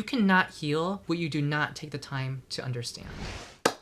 cannot heal what you do not take the time to understand.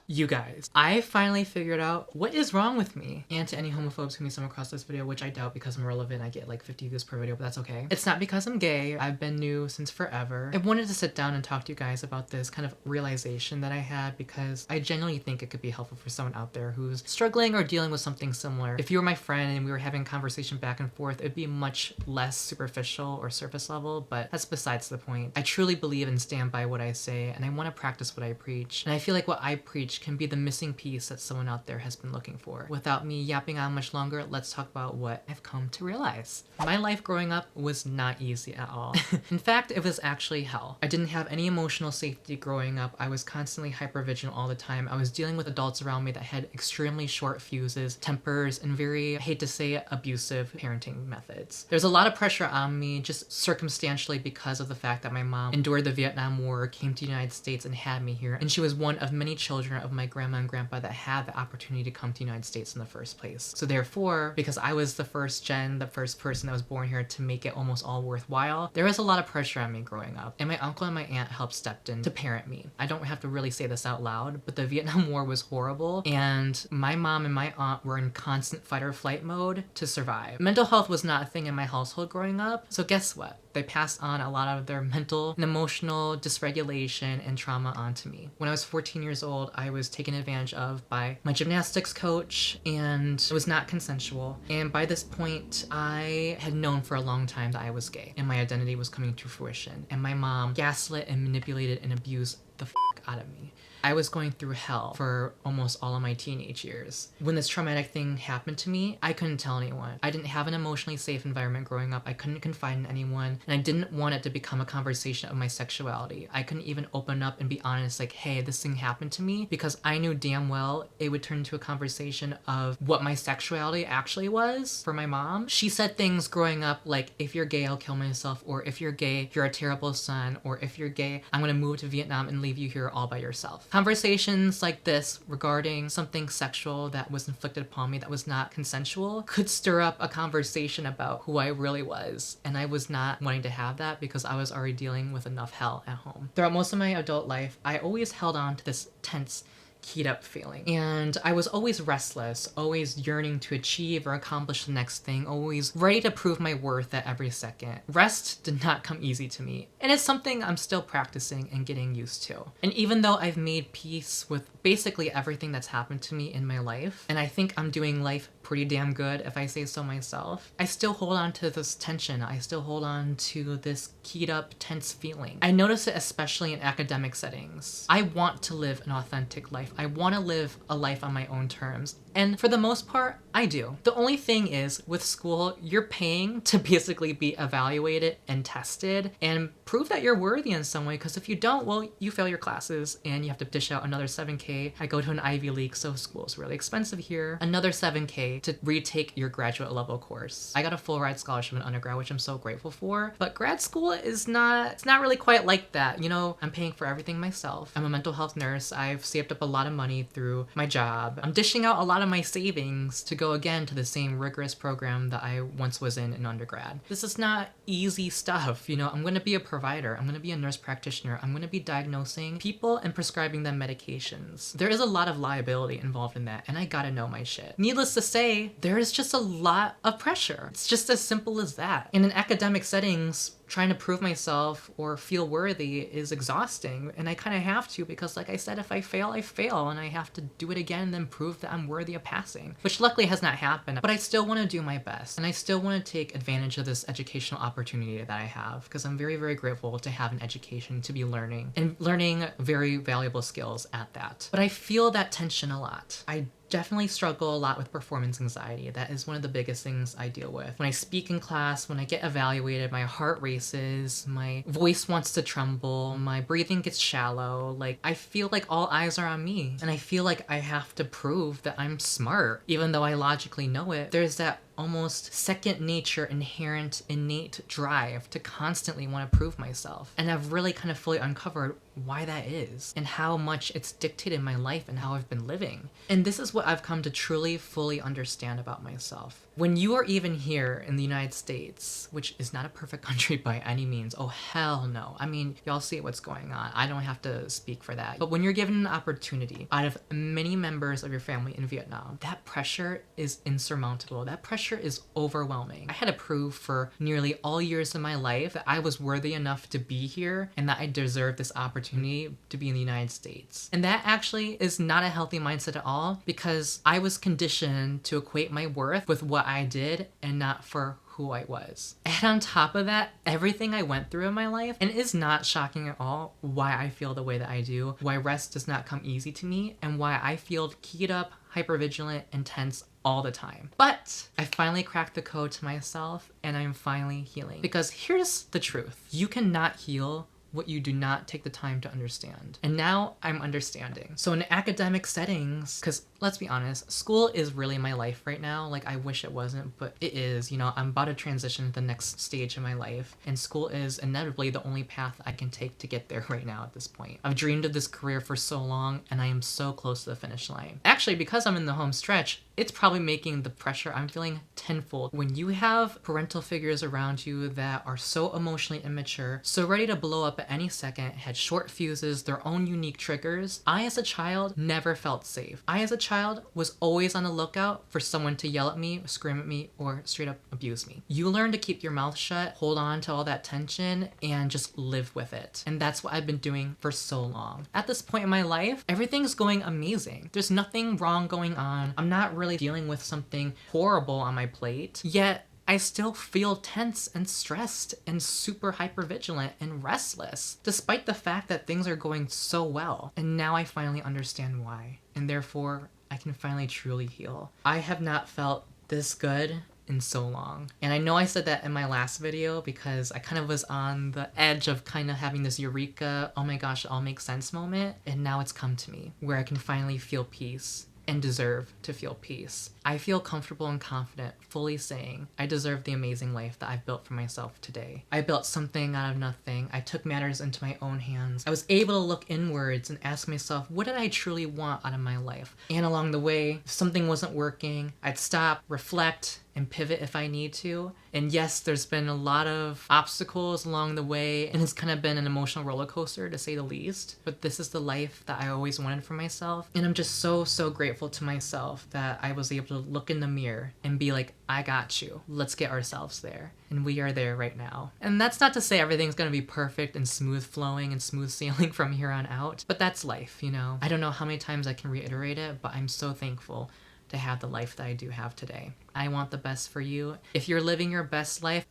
You guys, I finally figured out what is wrong with me. And to any homophobes who may come across this video, which I doubt because I'm relevant, I get like 50 views per video, but that's okay. It's not because I'm gay. I've been new since forever. I wanted to sit down and talk to you guys about this kind of realization that I had because I genuinely think it could be helpful for someone out there who's struggling or dealing with something similar. If you were my friend and we were having a conversation back and forth, it'd be much less superficial or surface level, but that's besides the point. I truly believe and stand by what I say, and I want to practice what I preach. And I feel like what I preach can be the missing piece that someone out there has been looking for. Without me yapping on much longer, let's talk about what I've come to realize. My life growing up was not easy at all. In fact, it was actually hell. I didn't have any emotional safety growing up. I was constantly hypervigilant all the time. I was dealing with adults around me that had extremely short fuses, tempers, and very, I hate to say it, abusive parenting methods. There's a lot of pressure on me just circumstantially because of the fact that my mom endured the Vietnam War, came to the United States, and had me here. And she was one of many children of my grandma and grandpa that had the opportunity to come to the United States in the first place. So therefore, because I was the first person that was born here to make it almost all worthwhile, there was a lot of pressure on me growing up. And my uncle and my aunt helped stepped in to parent me. I don't have to really say this out loud, but the Vietnam War was horrible, and my mom and my aunt were in constant fight or flight mode to survive. Mental health was not a thing in my household growing up, so guess what? They passed on a lot of their mental and emotional dysregulation and trauma onto me. When I was 14 years old, I was taken advantage of by my gymnastics coach, and it was not consensual. And by this point, I had known for a long time that I was gay and my identity was coming to fruition. And my mom gaslit and manipulated and abused the out of me. I was going through hell for almost all of my teenage years. When this traumatic thing happened to me, I couldn't tell anyone. I didn't have an emotionally safe environment growing up. I couldn't confide in anyone, and I didn't want it to become a conversation of my sexuality. I couldn't even open up and be honest, like, hey, this thing happened to me, because I knew damn well it would turn into a conversation of what my sexuality actually was for my mom. She said things growing up like, if you're gay, I'll kill myself, or if you're gay, you're a terrible son, or if you're gay, I'm gonna move to Vietnam and leave you here all by yourself. Conversations like this regarding something sexual that was inflicted upon me that was not consensual could stir up a conversation about who I really was, and I was not wanting to have that because I was already dealing with enough hell at home. Throughout most of my adult life, I always held on to this tense, keyed up feeling. And I was always restless, always yearning to achieve or accomplish the next thing, always ready to prove my worth at every second. Rest did not come easy to me, and it's something I'm still practicing and getting used to. And even though I've made peace with basically everything that's happened to me in my life, and I think I'm doing life pretty damn good if I say so myself, I still hold on to this tension. I still hold on to this keyed up, tense feeling. I notice it especially in academic settings. I want to live an authentic life. I want to live a life on my own terms. And for the most part, I do. The only thing is, with school, you're paying to basically be evaluated and tested and prove that you're worthy in some way, because if you don't, well, you fail your classes and you have to dish out another $7K. I go to an Ivy League, so school's really expensive here. Another $7K to retake your graduate level course. I got a full ride scholarship in undergrad, which I'm so grateful for, but grad school is it's not really quite like that. You know, I'm paying for everything myself. I'm a mental health nurse. I've saved up a lot of money through my job. I'm dishing out a lot of my savings to go again to the same rigorous program that I once was in undergrad. This is not easy stuff. You know, I'm going to be a provider. I'm going to be a nurse practitioner. I'm going to be diagnosing people and prescribing them medications. There is a lot of liability involved in that, and I gotta know my shit. Needless to say, there is just a lot of pressure. It's just as simple as that. And in academic settings, trying to prove myself or feel worthy is exhausting, and I kind of have to, because like I said, if I fail, I fail, and I have to do it again and then prove that I'm worthy of passing, which luckily has not happened. But I still want to do my best, and I still want to take advantage of this educational opportunity that I have, because I'm very, very grateful to have an education, to be learning, and learning very valuable skills at that. But I feel that tension a lot. I definitely struggle a lot with performance anxiety. That is one of the biggest things I deal with. When I speak in class, when I get evaluated, my heart races, my voice wants to tremble, my breathing gets shallow. Like, I feel like all eyes are on me, and I feel like I have to prove that I'm smart, even though I logically know it. There's that almost second nature, inherent, innate drive to constantly want to prove myself. And I've really kind of fully uncovered why that is, and how much it's dictated my life and how I've been living. And this is what I've come to truly, fully understand about myself. When you are even here in the United States, which is not a perfect country by any means, oh hell no. I mean, y'all see what's going on. I don't have to speak for that. But when you're given an opportunity out of many members of your family in Vietnam, that pressure is insurmountable. That pressure is overwhelming. I had to prove for nearly all years of my life that I was worthy enough to be here and that I deserved this opportunity to be in the United States. And that actually is not a healthy mindset at all, because I was conditioned to equate my worth with what I did and not for who I was. And on top of that, everything I went through in my life, and it is not shocking at all why I feel the way that I do, why rest does not come easy to me, and why I feel keyed up, hypervigilant, and tense all the time. But I finally cracked the code to myself, and I'm finally healing. Because here's the truth. You cannot heal what you do not take the time to understand. And now I'm understanding. So in academic settings, because let's be honest, school is really my life right now. Like, I wish it wasn't, but it is. You know, I'm about to transition to the next stage of my life, and school is inevitably the only path I can take to get there right now at this point. I've dreamed of this career for so long, and I am so close to the finish line. Actually, because I'm in the home stretch, it's probably making the pressure I'm feeling tenfold. When you have parental figures around you that are so emotionally immature, so ready to blow up at any second, had short fuses, their own unique triggers, I as a child never felt safe. I as a child was always on the lookout for someone to yell at me, scream at me, or straight up abuse me. You learn to keep your mouth shut, hold on to all that tension, and just live with it. And that's what I've been doing for so long. At this point in my life, everything's going amazing. There's nothing wrong going on. I'm not really dealing with something horrible on my plate, yet I still feel tense and stressed and super hypervigilant and restless, despite the fact that things are going so well. And now I finally understand why, and therefore I can finally truly heal. I have not felt this good in so long. And I know I said that in my last video because I kind of was on the edge of kind of having this eureka, oh my gosh, it all makes sense moment. And now it's come to me where I can finally feel peace and deserve to feel peace. I feel comfortable and confident fully saying I deserve the amazing life that I've built for myself today. I built something out of nothing. I took matters into my own hands. I was able to look inwards and ask myself, what did I truly want out of my life? And along the way, if something wasn't working, I'd stop, reflect, and pivot if I need to. And yes, there's been a lot of obstacles along the way, and it's kind of been an emotional roller coaster to say the least. But this is the life that I always wanted for myself. And I'm just so grateful to myself that I was able to look in the mirror and be like, I got you. Let's get ourselves there. And we are there right now. And that's not to say everything's gonna be perfect and smooth flowing and smooth sailing from here on out, but that's life, you know? I don't know how many times I can reiterate it, but I'm so thankful to have the life that I do have today. I want the best for you. If you're living your best life,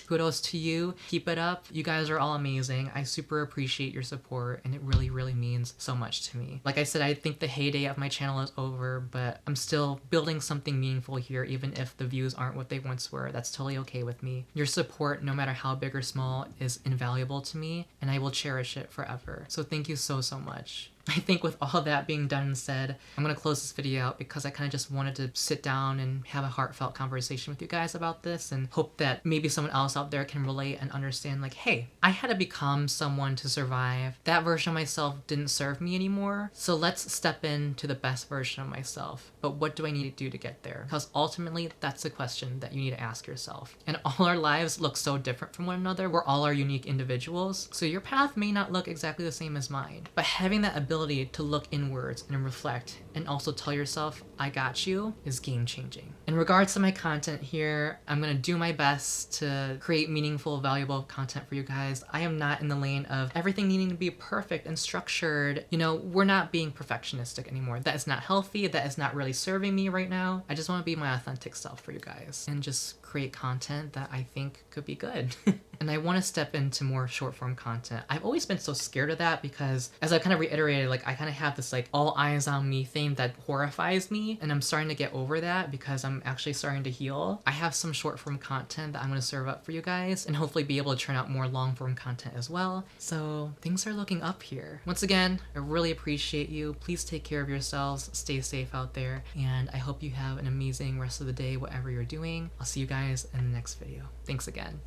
kudos to you. Keep it up. You guys are all amazing. I super appreciate your support, and it really means so much to me. Like I said, I think the heyday of my channel is over, but I'm still building something meaningful here, even if the views aren't what they once were. That's totally okay with me. Your support, no matter how big or small, is invaluable to me, and I will cherish it forever. So thank you so much. I think with all that being done and said, I'm gonna close this video out because I kind of just wanted to sit down and have a heartfelt conversation with you guys about this and hope that maybe someone else out there can relate and understand, like, hey, I had to become someone to survive. That version of myself didn't serve me anymore, so let's step into the best version of myself. But what do I need to do to get there? Because ultimately, that's the question that you need to ask yourself. And all our lives look so different from one another. We're all our unique individuals, so your path may not look exactly the same as mine. But having that ability to look inwards and reflect and also tell yourself, I got you, is game-changing. In regards to my content here, I'm gonna do my best to create meaningful, valuable content for you guys. I am not in the lane of everything needing to be perfect and structured. You know, we're not being perfectionistic anymore. That is not healthy. That is not really serving me right now. I just wanna be my authentic self for you guys and just create content that I think could be good. And I want to step into more short form content. I've always been so scared of that because, as I kind of reiterated, like, I kind of have this like all eyes on me thing that horrifies me, and I'm starting to get over that because I'm actually starting to heal. I have some short form content that I'm going to serve up for you guys and hopefully be able to turn out more long form content as well. So things are looking up here. Once again, I really appreciate you. Please take care of yourselves, stay safe out there, and I hope you have an amazing rest of the day, whatever you're doing. I'll see you guys in the next video. Thanks again.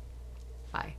Bye.